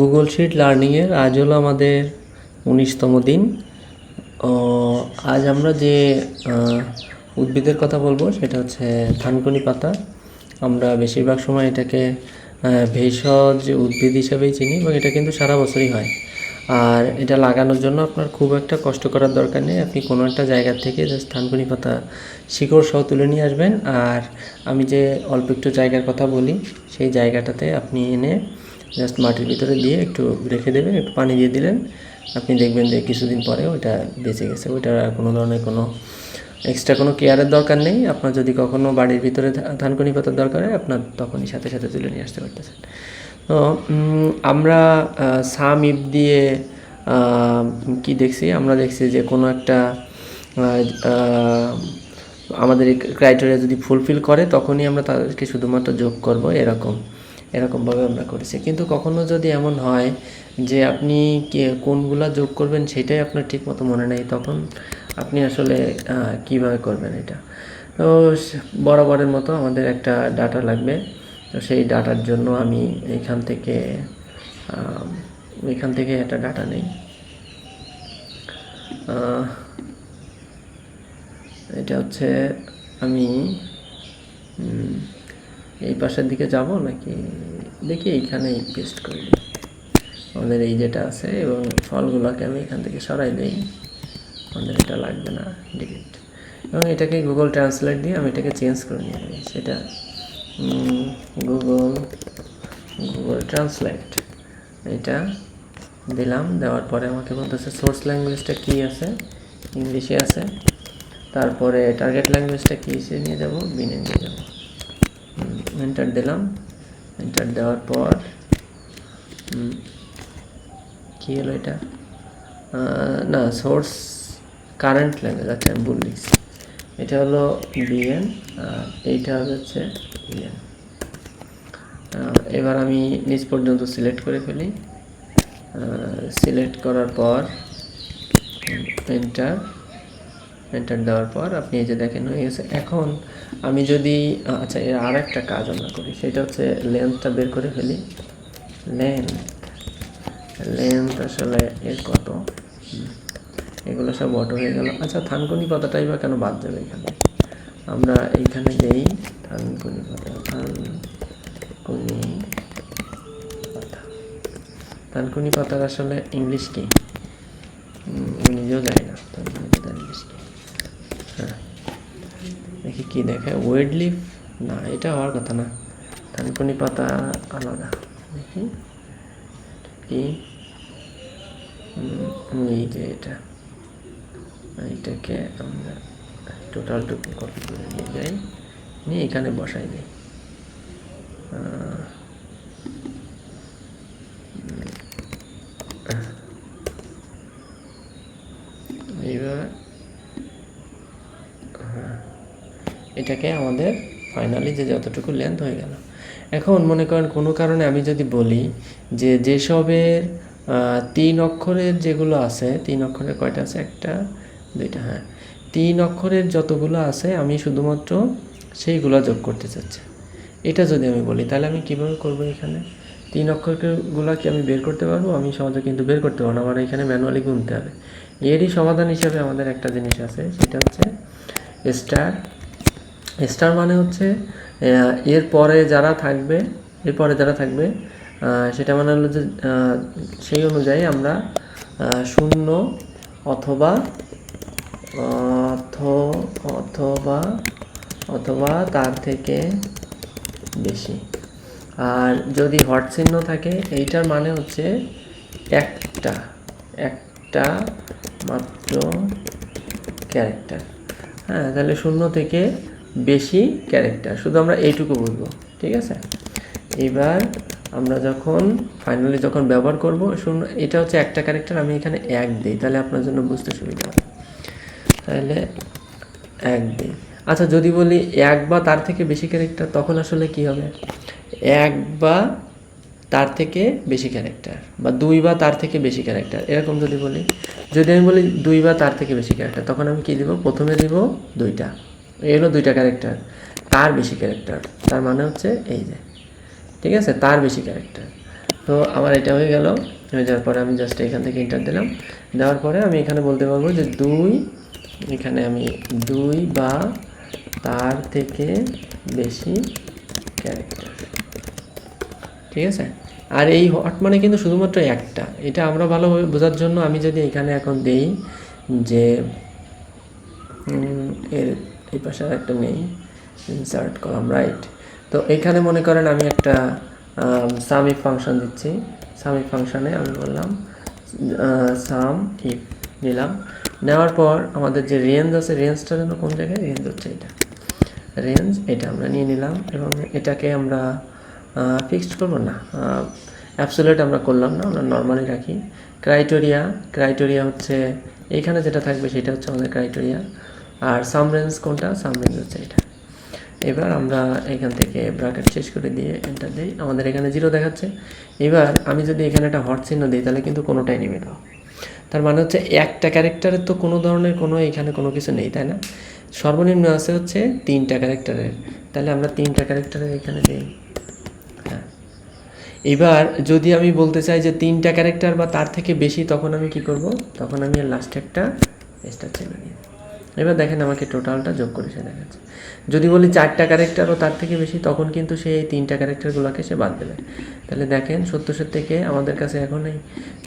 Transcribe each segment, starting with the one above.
Google sheet লার্নিংয়ের আজ হলো আমাদের 19তম দিন। আজ আমরা যে উদ্ভিদের কথা বলবো সেটা হচ্ছে থানকুনি পাতা। আমরা বেশিরভাগ সময় এটাকে ভেষজ উদ্ভিদ হিসাবেই চিনি এবং এটা কিন্তু সারা বছরই হয়। আর এটা লাগানোর জন্য আপনার খুব একটা কষ্ট করার দরকার নেই। আপনি কোনো একটা জায়গা থেকে জাস্ট থানকুনি পাতা শিকড় সহ তুলে নিয়ে আসবেন। আর আমি যে অল্প একটু জায়গার কথা বলি সেই জায়গাটাতে আপনি এনে জাস্ট মাটির ভিতরে দিয়ে একটু রেখে দেবেন, একটু পানি দিয়ে দিলেন, আপনি দেখবেন যে কিছুদিন পরে ওটা বেঁচে গেছে। ওইটার কোনো ধরনের কোনো এক্সট্রা কোনো কেয়ারের দরকার নেই। আপনার যদি কখনও বাড়ির ভিতরে থানকুনি পাতার দরকার হয় আপনার তখনই সাথে সাথে তুলে নিয়ে আসতে পারতেছেন। তো আমরা সাম ইফ দিয়ে কি দেখছি, আমরা দেখছি যে কোনো একটা আমাদের এই ক্রাইটেরিয়া যদি ফুলফিল করে তখনই আমরা তাদেরকে শুধুমাত্র যোগ করব, এরকমভাবে আমরা করেছি। কিন্তু কখনো যদি এমন হয় যে আপনি কোনগুলা যোগ করবেন সেটাই আপনার ঠিক মতো মনে নেই, তখন আপনি আসলে কীভাবে করবেন এটা? তো বরাবরের মতো আমাদের একটা ডাটা লাগবে। তো সেই ডাটার জন্য আমি এখান থেকে একটা ডাটা নেই। এটা হচ্ছে আমি এই পাশের দিকে যাব নাকি দেখি এইখানেই পেস্ট করে দিই আমাদের এই যেটা আছে, এবং ফলগুলোকে আমি এখান থেকে সরাই দিই, আমাদের এটা লাগবে না, ডিলিট। এবং এটাকে গুগল ট্রান্সলেট দিয়ে আমি এটাকে চেঞ্জ করে নিয়ে যাই। সেটা গুগল ট্রান্সলেট এটা দিলাম। দেওয়ার পরে আমাকে বলতেছে সোর্স ল্যাঙ্গুয়েজটা কী আছে, ইংলিশে আছে। তারপরে টার্গেট ল্যাঙ্গুয়েজটা কী সে নিয়ে যাব, বিনে নিয়ে যাব। এন্টার দিলাম। এন্টার দেওয়ার পর কী হলো এটা, না সোর্স কারেন্ট ল্যাঙ্গুয়েজ, আচ্ছা আমি ভুল লিখছি। এটা হলো বিএন আর এইটা হচ্ছে বিএন। এবার আমি নিচ পর্যন্ত সিলেক্ট করে ফেলি। সিলেক্ট করার পর এন্টার দেওয়ার পর আপনি এই যে দেখেন হয়ে গেছে। এখন আমি যদি আচ্ছা এর আর একটা কাজ আমরা করি, সেটা হচ্ছে লেন্থটা বের করে ফেলি। লেন্থ আসলে এর কত, এগুলো সব অটো হয়ে গেল। আচ্ছা থানকুনি পাতাটাই বা কেন বাদ যাবে এখানে? আমরা এইখানে দেই থানকুনি পাতা। থানকুনি পাতার আসলে ইংলিশ কি আমি নিজেও জানি না। থানকুনি পাতার ইংলিশ কি? হ্যাঁ দেখি কি দেখে, ওয়েড লিফ না, এটা হওয়ার কথা না। থানকুনি পাতা আলাদা, দেখি কি এই যে এইটাকে আমরা টোটালটুকু কপি করে নিয়ে যাই, নিয়ে এখানে বসাই দিই। এইবার এটাকে আমাদের ফাইনালি যে যতটুকু লেন্থ হয়ে গেল। এখন মনে করেন কোনো কারণে আমি যদি বলি যে যেসবের 3 অক্ষরের যেগুলো আছে, 3 অক্ষরের কয়টা আছে, 1 2 হ্যাঁ 3 অক্ষরের যতগুলো আছে আমি শুধুমাত্র সেইগুলো যোগ করতে চাচ্ছি, এটা যদি আমি বলি তাহলে আমি কীভাবে করবো? এখানে 3 অক্ষরগুলো কি আমি বের করতে পারবো? আমি সহজে কিন্তু বের করতে পারবো না, আমার এখানে ম্যানুয়ালি গুনতে হবে। এরই সমাধান হিসাবে আমাদের একটা জিনিস আছে, সেটা হচ্ছে স্টার মানে হচ্ছে এরপরে যারা থাকবে সেটা মানে হলো যে সেই অনুযায়ী আমরা 0 অথবা তার থেকে বেশি। আর যদি হট চিহ্ন থাকে এইটার মানে হচ্ছে একটা মাত্র ক্যারেক্টার। হ্যাঁ তাহলে 0 থেকে বেশি ক্যারেক্টার, শুধু আমরা এইটুকু বুঝবো, ঠিক আছে? এবার আমরা যখন ফাইনালি ব্যবহার করব 0, এটা হচ্ছে একটা ক্যারেক্টার, আমি এখানে 1 দিই তাহলে আপনার জন্য বুঝতে সুবিধা হবে। তাহলে 1 দিই। আচ্ছা যদি বলি 1 বা তার থেকে বেশি ক্যারেক্টার, তখন আসলে কি হবে? 1 বা তার থেকে বেশি ক্যারেক্টার বা 2 বা তার থেকে বেশি ক্যারেক্টার, এরকম যদি আমি বলি 2 বা তার থেকে বেশি ক্যারেক্টার, তখন আমি কি দিব? প্রথমে দিব 2টা, এই হলো 2টা ক্যারেক্টার। তার বেশি ক্যারেক্টার তার মানে হচ্ছে এই যে, ঠিক আছে, তার বেশি ক্যারেক্টার। তো আমার এটা হয়ে গেল। হয়ে যাওয়ার পরে আমি জাস্ট এখান থেকে এন্টার দিলাম। দেওয়ার পরে আমি এখানে বলতে পারবো যে 2, এখানে আমি 2 বা তার থেকে বেশি ক্যারেক্টার। ঠিক আছে। আর এই হট মানে কিন্তু শুধুমাত্র একটা, এটা আমরা ভালোভাবে বোঝার জন্য আমি যদি এখানে এখন দেই যে এর এই পাশে একটা নেই, ইনসার্ট কলাম, রাইট। তো এখানে মনে করেন আমি একটা সাম ইফ ফাংশন দিচ্ছি। সাম ইফ ফাংশনে আমি বললাম সাম ইফ নিলাম। নেওয়ার পর আমাদের যে রেঞ্জ আছে, রেঞ্জটা যেন কোন জায়গায়, রেঞ্জ হচ্ছে এটা, রেঞ্জ এটা আমরা নিয়ে নিলাম এবং এটাকে আমরা ফিক্সড করবো না, অ্যাবসোলিউট আমরা করলাম না, আমরা নর্মালি রাখি। ক্রাইটেরিয়া হচ্ছে এইখানে যেটা থাকবে সেটা হচ্ছে আমাদের ক্রাইটেরিয়া। আর সাম রেঞ্জ কোনটা, সাম রেঞ্জ হচ্ছে এটা। এবার আমরা এখান থেকে ব্র্যাকেট শেষ করে দিয়ে এন্টার দিই, আমাদের এখানে 0 দেখাচ্ছে। এবার আমি যদি এখানে একটা হট চিহ্ন দিই তাহলে কিন্তু কোনোটাই নেমে দাও, তার মানে হচ্ছে একটা ক্যারেক্টারের তো কোনো ধরনের কোনো এখানে কোনো কিছু নেই, তাই না? সর্বনিম্ন আছে হচ্ছে 3টা ক্যারেক্টারের, তাহলে আমরা 3টা ক্যারেক্টারের এখানে দিই। হ্যাঁ, এবার যদি আমি বলতে চাই যে 3টা ক্যারেক্টার বা তার থেকে বেশি, তখন আমি কি করব, তখন আমি লাস্টে একটা স্টার চিহ্ন দিই। এবার দেখেন আমাকে টোটালটা যোগ করে সে দেখাচ্ছে। যদি বলি 4টা ক্যারেক্টার ও তার থেকে বেশি, তখন কিন্তু সে এই 3টা ক্যারেক্টারগুলোকে সে বাদ দেবে। তাহলে দেখেন 70 থেকে আমাদের কাছে এখন এই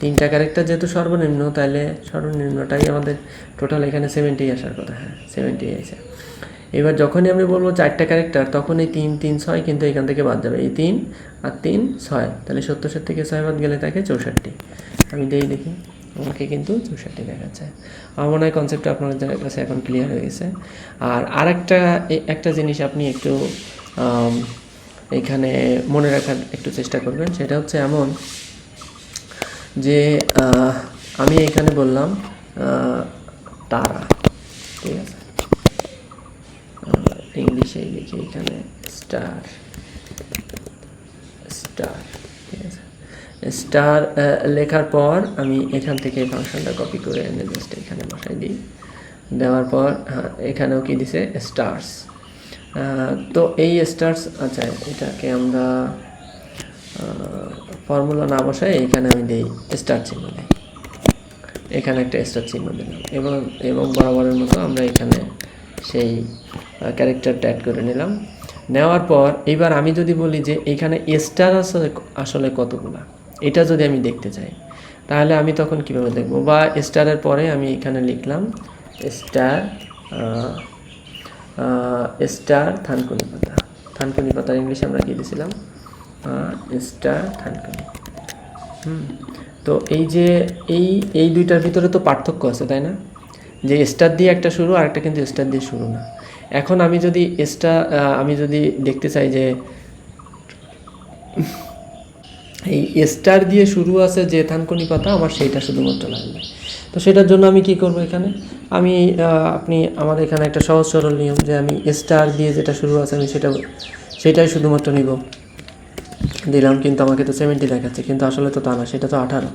3টা ক্যারেক্টার যেহেতু সর্বনিম্ন, তাহলে সর্বনিম্নটাই আমাদের টোটাল এখানে 70 আসার কথা। হ্যাঁ, 70 আছে। এবার যখনই আমি বলবো 4টা ক্যারেক্টার, তখন এই 3, 3, 6 কিন্তু এখান থেকে বাদ যাবে। এই 3 আর 3, 6, তাহলে 70 থেকে 6 বাদ গেলে থাকে 64। আমি দেখি আমাকে কিন্তু 64 দেখাচ্ছে। আমার মনে হয় কনসেপ্টটা আপনাদের কাছে এখন ক্লিয়ার হয়ে গেছে। আর একটা জিনিস আপনি একটু এখানে মনে রাখার একটু চেষ্টা করবেন, সেটা হচ্ছে এমন যে আমি এখানে বললাম তারা, ঠিক আছে, ইংলিশেই লিখি এখানে স্টার, ঠিক আছে। স্টার লেখার পর আমি এখান থেকে ফাংশনটা কপি করে এনে জাস্ট এখানে বসাই দিই। দেওয়ার পর এখানেও কি দিছে, স্টার্স। তো এই স্টার্স, আচ্ছা এটাকে আমরা ফর্মুলা না বসাই এখানে আমি দিই স্টার চিহ্ন দিই, এখানে একটা স্টার চিহ্ন দিলাম এবং বরাবরের মতো আমরা এখানে সেই ক্যারেক্টারটা অ্যাড করে নিলাম। নেওয়ার পর এবার আমি যদি বলি যে এখানে স্টার আসলে কতগুলা, এটা যদি আমি দেখতে চাই, তাহলে আমি তখন কিভাবে দেখব, বা স্টারের পরে আমি এখানে লিখলাম স্টার থানকুনি পাতার ইংলিশে আমরা কি দিয়েছিলাম, স্টার থানকুনি। তো এই যে এই দুইটার ভিতরে তো পার্থক্য আছে, তাই না? যে স্টার দিয়ে একটা শুরু, আর একটা কিন্তু স্টার দিয়ে শুরু না। এখন আমি যদি দেখতে চাই যে এই স্টার দিয়ে শুরু আছে যে থানকুনি পাতা, আমার সেইটা শুধুমাত্র লাগবে। তো সেটার জন্য আমি কি করব, এখানে আমার এখানে একটা সহজ সরল নিয়ম, যে আমি স্টার দিয়ে যেটা শুরু আছে আমি সেটাই শুধুমাত্র নিব, দিলাম। কিন্তু আমাকে তো 70 দেখাচ্ছে, কিন্তু আসলে তো তা না, সেটা তো 18।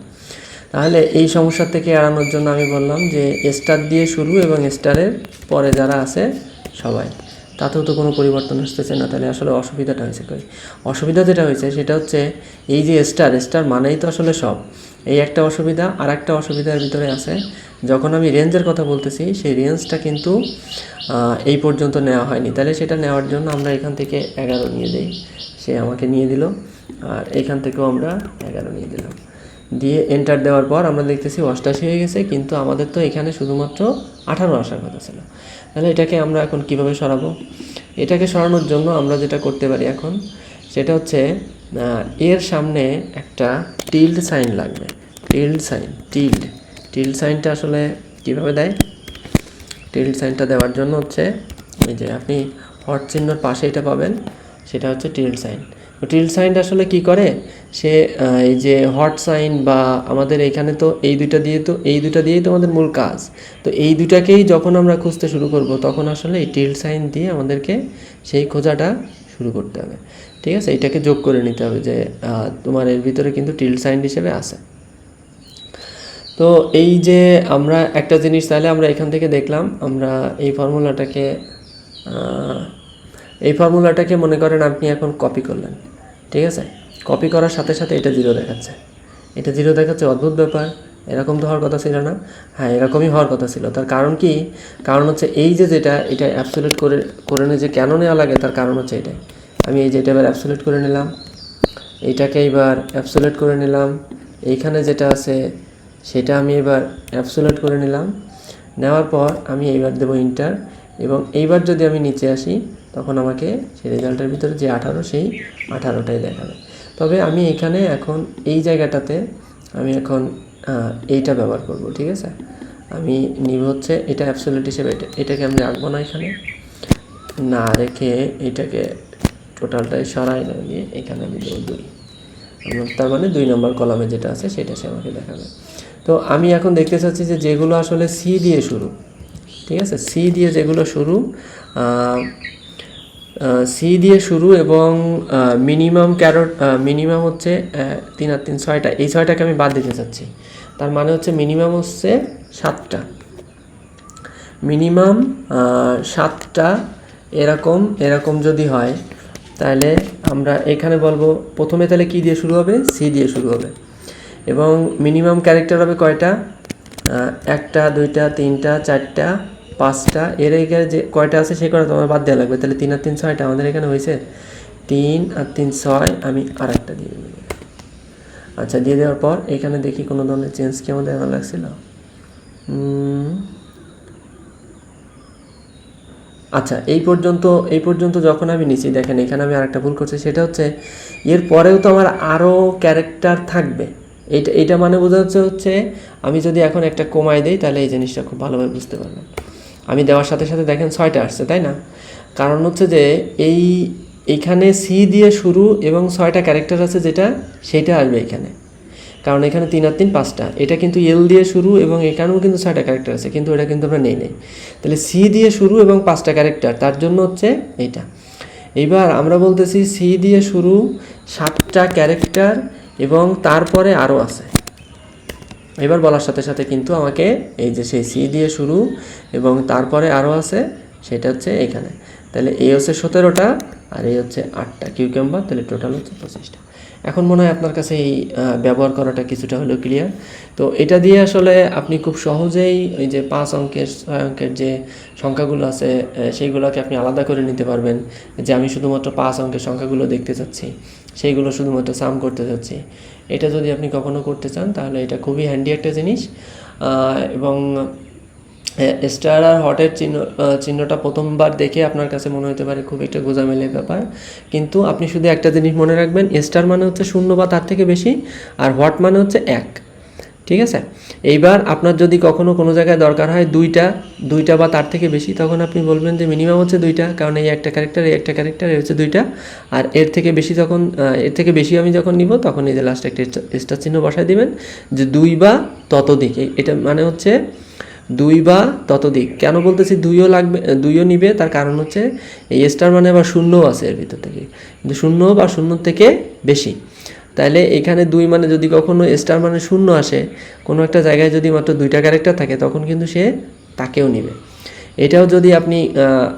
তাহলে এই সমস্যা থেকে এড়ানোর জন্য আমি বললাম যে স্টার দিয়ে শুরু এবং স্টারের পরে যারা আছে সবাই, তাতেও তো কোনো পরিবর্তন আসতেছে না। তাহলে আসলে অসুবিধাটা হয়েছে কই? অসুবিধা যেটা হয়েছে সেটা হচ্ছে এই যে স্টার মানেই তো আসলে সব, এই একটা অসুবিধা। আর একটা অসুবিধার ভিতরে আছে, যখন আমি রেঞ্জের কথা বলতেছি সেই রেঞ্জটা কিন্তু এই পর্যন্ত নেওয়া হয়নি। তাহলে সেটা নেওয়ার জন্য আমরা এখান থেকে 11 নিয়ে দিই, সে আমাকে নিয়ে দিল। আর এখান থেকেও আমরা 11 নিয়ে দিলাম, দিয়ে এন্টার দেওয়ার পর আমরা দেখতেছি 88 হয়ে গেছে, কিন্তু আমাদের তো এখানে শুধুমাত্র 18 আসার কথা ছিল। তাহলে এটাকে আমরা এখন কিভাবে সরাবো? এটাকে সরানোর জন্য আমরা যেটা করতে পারি এখন, সেটা হচ্ছে এর সামনে একটা টিল্ড সাইন লাগবে। টিল্ড সাইনটা আসলে কিভাবে দেয়? টিল্ড সাইনটা দেওয়ার জন্য হচ্ছে এই যে আপনি হট চিহ্নর পাশে এটা পাবেন, সেটা হচ্ছে টিল্ড সাইন। টিল্ড সাইনটা আসলে কি করে, সে এই যে হট সাইন বা আমাদের এখানে তো এই দুইটা দিয়েই তো আমাদের মূল কাজ। তো এই দুটাকেই যখন আমরা খুঁজতে শুরু করব, তখন আসলে এই টিল্ড সাইন দিয়ে আমাদেরকে সেই খোঁজাটা শুরু করতে হবে। ঠিক আছে, এটাকে যোগ করে নিতে হবে যে তোমার এর ভিতরে কিন্তু টিল্ড সাইন হিসেবে আছে। তো এই যে আমরা একটা জিনিস, তাহলে আমরা এখান থেকে দেখলাম, আমরা এই ফর্মুলাটাকে মনে করেন আপনি এখন কপি করলেন। ঠিক আছে, কপি করার সাথে সাথে এটা 0 দেখাচ্ছে, এটা 0 দেখাচ্ছে। অদ্ভুত ব্যাপার, এরকম তো হওয়ার কথা ছিল না। হ্যাঁ, এরকমই হওয়ার কথা ছিল। তার কারণ কি? কারণ হচ্ছে এই যে যেটা এটা অ্যাবসলিউট করে নিয়ে যে কেন নেওয়া লাগে, তার কারণ হচ্ছে এটাই। আমি এই যে এটা এবার অ্যাবসলিউট করে নিলাম, এইটাকে এবার অ্যাবসলিউট করে নিলাম, এইখানে যেটা আছে সেটা আমি এবার অ্যাবসলিউট করে নিলাম। নেওয়ার পর আমি এইবার দেবো ইন্টার, এবং এইবার যদি আমি নিচে আসি তখন আমাকে সেই রেজাল্টের ভিতরে যে 18 সেই 18টাই দেখাবে। তবে আমি এখানে এখন এই জায়গাটাতে আমি এখন এইটা ব্যবহার করব, ঠিক আছে। আমি নিব হচ্ছে এটা অ্যাবসলিউট হিসেবে, এটাকে আমি রাখবো না, এখানে না রেখে এটাকে টোটালটাই সরাই না দিয়ে এখানে আমি দেবো 2। তার মানে 2 নম্বর কলামে যেটা আছে সেটা সে আমাকে দেখাবে। তো আমি এখন দেখতে চাচ্ছি যে যেগুলো আসলে সি দিয়ে শুরু, ঠিক আছে, সি দিয়ে যেগুলো শুরু, সি দিয়ে শুরু এবং মিনিমাম হচ্ছে 3 আর 3 6টা, এই 6টাকে আমি বাদ দিতে চাচ্ছি। তার মানে হচ্ছে মিনিমাম হচ্ছে 7টা, মিনিমাম 7টা এরকম যদি হয় তাহলে আমরা এখানে বলবো প্রথমে তাহলে কী দিয়ে শুরু হবে, সি দিয়ে শুরু হবে। এবং মিনিমাম ক্যারেক্টার হবে কয়টা, 1টা 2টা 3টা 4টা 5টা, এর এখানে যে কয়টা আছে সে কয়টা তোমার বাদ দেওয়া লাগবে। তাহলে 3 আর 3 6টা আমাদের এখানে হয়েছে, 3 আর 3 6, আমি আর একটা দিয়ে দেবো। আচ্ছা, দিয়ে দেওয়ার পর এখানে দেখি কোনো ধরনের চেঞ্জ কি আমাদের আমার লাগছিল। আচ্ছা, এই পর্যন্ত যখন আমি নিচে দেখেন এখানে আমি আরেকটা ভুল করছি, সেটা হচ্ছে এর পরেও তো আমার আরও ক্যারেক্টার থাকবে। এইটা মানে বোঝা হচ্ছে আমি যদি এখন একটা কমাই দিই তাহলে এই জিনিসটা খুব ভালোভাবে বুঝতে পারবেন। আমি দেওয়ার সাথে সাথে দেখেন 6টা আসছে, তাই না? কারণ হচ্ছে যে এইখানে সি দিয়ে শুরু এবং 6টা ক্যারেক্টার আছে, যেটা সেইটা আসবে এখানে। কারণ এখানে 3 আর 3 5টা, এটা কিন্তু এল দিয়ে শুরু এবং এখানেও কিন্তু 6টা ক্যারেক্টার আছে, কিন্তু এটা কিন্তু আমরা নেই। তাহলে সি দিয়ে শুরু এবং 5টা ক্যারেক্টার, তার জন্য হচ্ছে এইটা। এইবার আমরা বলতেছি সি দিয়ে শুরু 7টা ক্যারেক্টার এবং তারপরে আরও আছে। এবার বলার সাথে সাথে কিন্তু আমাকে এই যে সেই সি দিয়ে শুরু এবং তারপরে আরও আছে সেটা হচ্ছে এখানে। তাহলে এই হচ্ছে 17টা আর এই হচ্ছে 8টা কিউকাম্বার, তাহলে টোটাল হচ্ছে 25টা। এখন মনে হয় আপনার কাছে এই ব্যবহার করাটা কিছুটা হলেও ক্লিয়ার। তো এটা দিয়ে আসলে আপনি খুব সহজেই ওই যে 5 অঙ্কের 6 অঙ্কের যে সংখ্যাগুলো আছে সেইগুলোকে আপনি আলাদা করে নিতে পারবেন। যে আমি শুধুমাত্র 5 অঙ্কের সংখ্যাগুলো দেখতে চাচ্ছি, সেইগুলো শুধুমাত্র সাম করতে চাচ্ছি, এটা যদি আপনি কখনো করতে চান তাহলে এটা খুবই হ্যান্ডি একটা জিনিস। এবং স্টার আর হটের চিহ্নটা প্রথমবার দেখে আপনার কাছে মনে হতে পারে খুব একটা গোজামিলের ব্যাপার, কিন্তু আপনি শুধু একটা জিনিস মনে রাখবেন, স্টার মানে হচ্ছে 0 বা তার থেকে বেশি, আর হট মানে হচ্ছে 1, ঠিক আছে। এইবার আপনার যদি কখনো কোনো জায়গায় দরকার হয় দুইটা বা তার থেকে বেশি, তখন আপনি বলবেন যে মিনিমাম হচ্ছে 2টা, কারণ এই একটা ক্যারেক্টার এই একটা ক্যারেক্টার এই হচ্ছে 2টা, আর এর থেকে বেশি আমি যখন নিব তখন এই যে লাস্টে একটা স্টার চিহ্ন বসায় দিবেন যে 2 বা ততোধিক। এটা মানে হচ্ছে 2 বা ততোধিক। কেন বলতেছি 2ও লাগবে, 2ও নিবে, তার কারণ হচ্ছে এই স্টার মানে আবার 0 আছে এর ভিতর থেকে, কিন্তু 0 বা 0 থেকে বেশি। তাহলে এখানে 2 মানে যদি কখনো স্টার মানে 0 আসে, কোনো একটা জায়গায় যদি মাত্র 2টা ক্যারেক্টার থাকে তখন কিন্তু সে তাকেও নেবে। এটাও যদি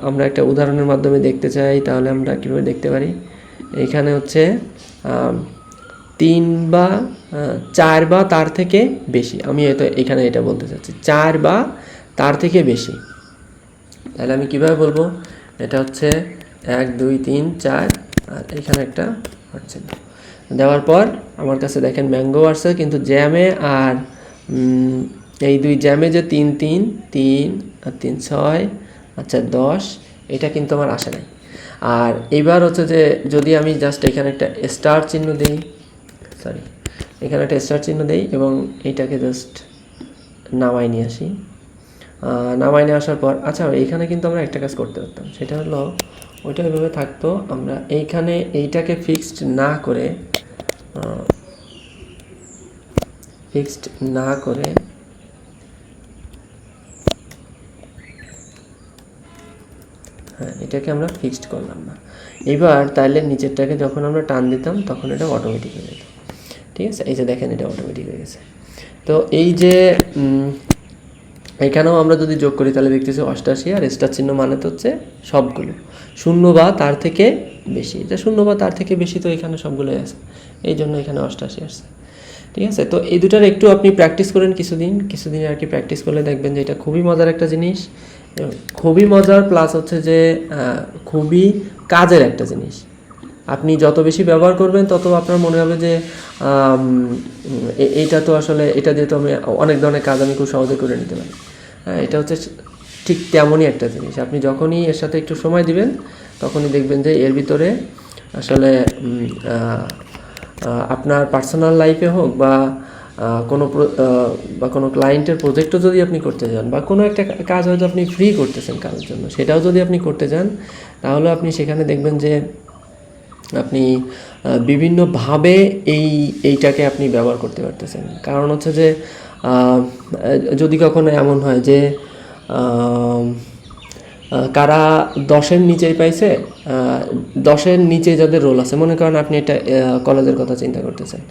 আমরা একটা উদাহরণের মাধ্যমে দেখতে চাই তাহলে আমরা কীভাবে দেখতে পারি। এখানে হচ্ছে 3 বা 4 বা তার থেকে বেশি, আমি এখানে এটা বলতে চাচ্ছি 4 বা তার থেকে বেশি। তাহলে আমি কীভাবে বলবো, এটা হচ্ছে 1 2 3 4 আর এখানে একটা হচ্ছে দেওয়ার পর আমার কাছে দেখেন ম্যাঙ্গো আসছে, কিন্তু জ্যামে আর এই 2 জ্যামে যে 3 3 3 আর 3 6, আচ্ছা 10, এটা কিন্তু আমার আসে নাই। আর এবার হচ্ছে যে যদি আমি জাস্ট এখানে একটা স্টার চিহ্ন দিই, এখানে একটা স্টার চিহ্ন দিই এবং এইটাকে জাস্ট নামাই নিয়ে আসি, নামাই নিয়ে আসার পর আচ্ছা এইখানে কিন্তু আমরা একটা কাজ করতে পারতাম, সেটা হলো ওইটা ওইভাবে থাকতো, আমরা এইখানে এইটাকে ফিক্সড না করে হ্যাঁ এটাকে আমরা ফিক্সড করলাম না। এবার তাহলে নিচেরটাকে যখন আমরা টান দিতাম তখন এটা অটোমেটিক হয়ে যেত, ঠিক আছে। এই যে দেখেন এটা অটোমেটিক হয়ে গেছে। তো এই যে এখানেও আমরা যদি যোগ করি তাহলে দেখতেছি 88, আর স্টার চিহ্ন মানে তো হচ্ছে সবগুলো 0 বা তার থেকে বেশি, এটা 0 বা তার থেকে বেশি, তো এখানে সবগুলোই আছে, এই জন্য এখানে 88 আসছে। ঠিক আছে, তো এই দুটার একটু আপনি প্র্যাকটিস করেন কিছুদিন আর কি প্র্যাকটিস করলে দেখবেন যে এটা খুবই মজার একটা জিনিস, খুবই মজার, প্লাস হচ্ছে যে খুবই কাজের একটা জিনিস। আপনি যত বেশি ব্যবহার করবেন তত আপনার মনে হবে যে এইটা তো আসলে এটা দিয়ে তো আমি অনেক ধরনের কাজ আমি খুব সহজে করে নিতে পারি। হ্যাঁ, এটা হচ্ছে ঠিক তেমনই একটা জিনিস। আপনি যখনই এর সাথে একটু সময় দিবেন তখনই দেখবেন যে এর ভিতরে আসলে আপনার পার্সোনাল লাইফে হোক বা কোনো ক্লায়েন্টের প্রজেক্টও যদি আপনি করতে যান, বা কোনো একটা কাজ হয়তো আপনি ফ্রি করতেছেন কারোর জন্য, সেটাও যদি আপনি করতে যান, তাহলে আপনি সেখানে দেখবেন যে আপনি বিভিন্নভাবে এইটাকে আপনি ব্যবহার করতে পারতেছেন। কারণ হচ্ছে যে যদি কখনো এমন হয় যে কারা 10-এর নিচেই পাইছে, 10-এর নিচে যাদের রোল আছে, মনে করেন আপনি একটা কলেজের কথা চিন্তা করতেছেন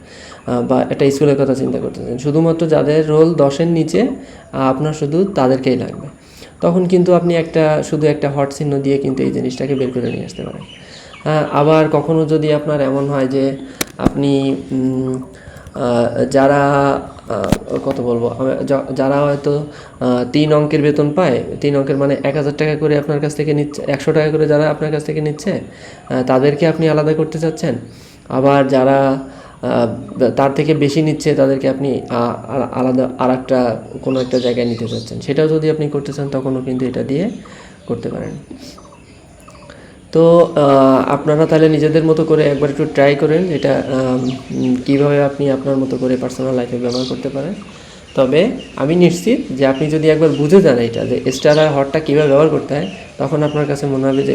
বা একটা স্কুলের কথা চিন্তা করতেছেন, শুধুমাত্র যাদের রোল 10-এর নিচে আপনার শুধু তাদেরকেই লাগবে, তখন কিন্তু আপনি শুধু একটা হট চিহ্ন দিয়ে কিন্তু এই জিনিসটাকে বের করে নিয়ে আসতে পারেন। আবার কখনো যদি আপনার এমন হয় যে আপনি যারা কত বলবো, যারা হয়তো 3 অঙ্কের বেতন পায়, 3 অঙ্কের মানে 1000 টাকা করে আপনার কাছ থেকে নিচ্ছে, 100 টাকা করে যারা আপনার কাছ থেকে নিচ্ছে, তাদেরকে আপনি আলাদা করতে চাচ্ছেন। আবার যারা তার থেকে বেশি নিচ্ছে তাদেরকে আপনি আলাদা আরেকটা কোনো একটা জায়গায় নিতে চাচ্ছেন, সেটাও যদি আপনি করতে চান তখনও কিন্তু এটা দিয়ে করতে পারেন। তো আপনারা তাহলে নিজেদের মতো করে একবার একটু ট্রাই করেন এটা কীভাবে আপনি আপনার মতো করে পার্সোনাল লাইফে ব্যবহার করতে পারেন। তবে আমি নিশ্চিত যে আপনি যদি একবার বুঝে যান এটা যে স্টার আর হটটা কীভাবে ব্যবহার করতে হয়, তখন আপনার কাছে মনে হবে যে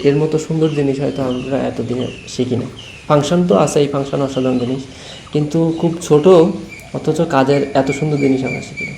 এর মতো সুন্দর জিনিস হয়তো আমরা এতদিনে শিখি না। ফাংশন তো আছে, এই ফাংশন অসাধারণ জিনিস, কিন্তু খুব ছোট অথচ কাজের এত সুন্দর জিনিস আমরা শিখি না।